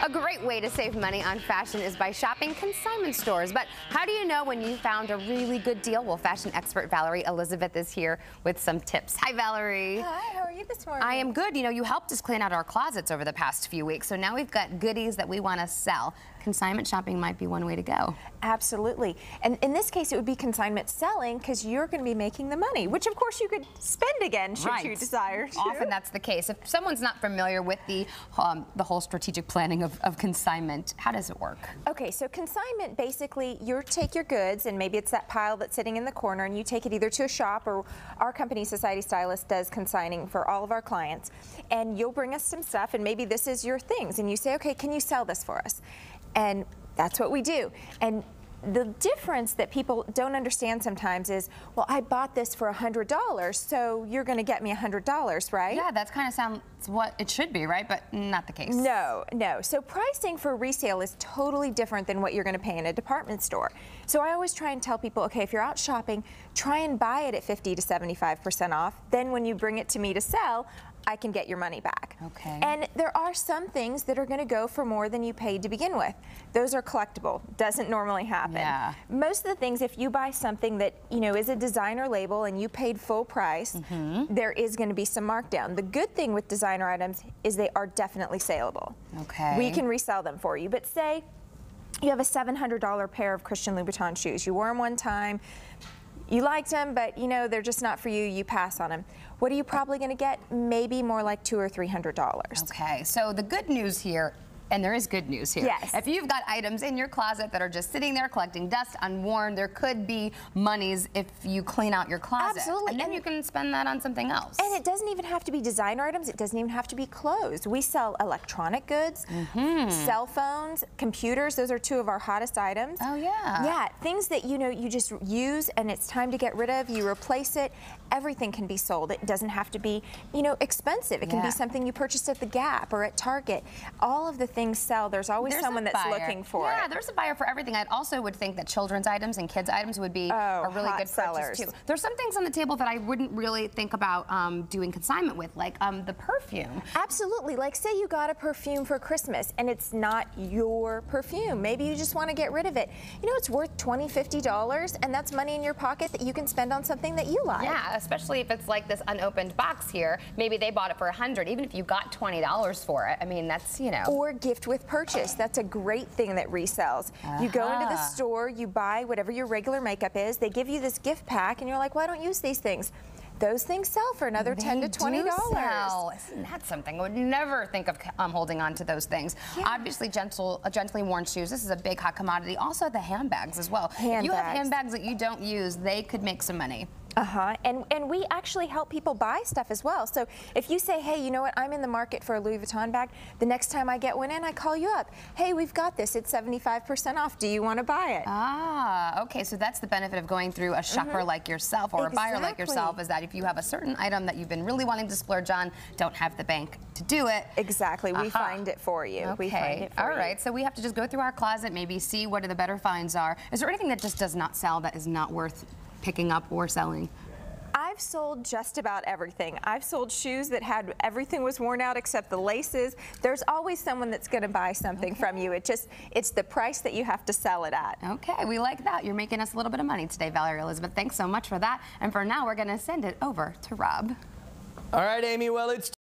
A great way to save money on fashion is by shopping consignment stores. But how do you know when you found a really good deal? Well, fashion expert Valerie Elizabeth is here with some tips. Hi, Valerie. Hi, how are you this morning? I am good. You know, you helped us clean out our closets over the past few weeks, so now we've got goodies that we want to sell. Consignment shopping might be one way to go. Absolutely. And in this case, it would be consignment selling because you're going to be making the money, which of course you could spend again should you desire to. Often that's the case. If someone's not familiar with the whole strategic planning of consignment, how does it work? Okay, so consignment, basically, you take your goods, and maybe it's that pile that's sitting in the corner, and you take it either to a shop, or our company, Society Stylist, does consigning for all of our clients, and you'll bring us some stuff, and maybe this is your things, and you say, okay, can you sell this for us? And that's what we do. And the difference that people don't understand sometimes is, well, I bought this for $100, so you're going to get me $100, right? Yeah, that kind of sounds what it should be, right? But not the case. No, no. So pricing for resale is totally different than what you're going to pay in a department store. So I always try and tell people, okay, if you're out shopping, try and buy it at 50 to 75% off. Then when you bring it to me to sell, I can get your money back. Okay. And there are some things that are going to go for more than you paid to begin with. Those are collectible. Doesn't normally happen. Yeah. Most of the things, if you buy something that, you know, is a designer label and you paid full price, there is going to be some markdown. The good thing with designer items is they are definitely saleable. Okay. We can resell them for you. But say you have a $700 pair of Christian Louboutin shoes. You wore them one time. You liked them, but you know they're just not for you. You pass on them. What are you probably going to get? Maybe more like $200 or $300. Okay, so the good news here, and there is good news here. Yes. If you've got items in your closet that are just sitting there collecting dust, unworn, there could be monies if you clean out your closet. Absolutely. And then you can spend that on something else. And it doesn't even have to be designer items. It doesn't even have to be clothes. We sell electronic goods, cell phones, computers. Those are two of our hottest items. Oh, yeah. Yeah, things that, you know, you just use and it's time to get rid of. You replace it. Everything can be sold. It doesn't have to be, you know, expensive. It can be something you purchased at the Gap or at Target. All of the things sell. There's always someone that's looking for it. Yeah, there's a buyer for everything. I also would think that children's items and kids' items would be a really good purchase too. There's some things on the table that I wouldn't really think about doing consignment with, like the perfume. Absolutely. Like, say you got a perfume for Christmas and it's not your perfume. Maybe you just want to get rid of it. You know, it's worth $20, $50, and that's money in your pocket that you can spend on something that you like. Yeah, especially if it's like this unopened box here. Maybe they bought it for $100. Even if you got $20 for it, I mean, that's, you know. Or gift with purchase. That's a great thing that resells. You go into the store, you buy whatever your regular makeup is, they give you this gift pack, and you're like, well, I don't use these things. Those things sell for another $10 to $20. Isn't that something? I would never think of holding on to those things. Yeah. Obviously, gently worn shoes. This is a big hot commodity. Also, the handbags as well. If you have handbags that you don't use, they could make some money. And we actually help people buy stuff as well. So if you say, hey, you know what, I'm in the market for a Louis Vuitton bag, the next time I get one in, I call you up. Hey, we've got this. It's 75% off. Do you want to buy it? Ah, okay. So that's the benefit of going through a shopper like yourself or a buyer like yourself, is that if you have a certain item that you've been really wanting to splurge on, don't have the bank to do it. Exactly. We find it for you. Okay. We find it for you. All right. So we have to just go through our closet, maybe see what the better finds are. Is there anything that just does not sell that is not worth picking up or selling? I've sold just about everything. I've sold shoes that had everything was worn out except the laces. There's always someone that's going to buy something from you. It's the price that you have to sell it at. Okay, we like that. You're making us a little bit of money today, Valerie Elizabeth. Thanks so much for that. And for now, we're going to send it over to Rob. All right, Amy. Well, it's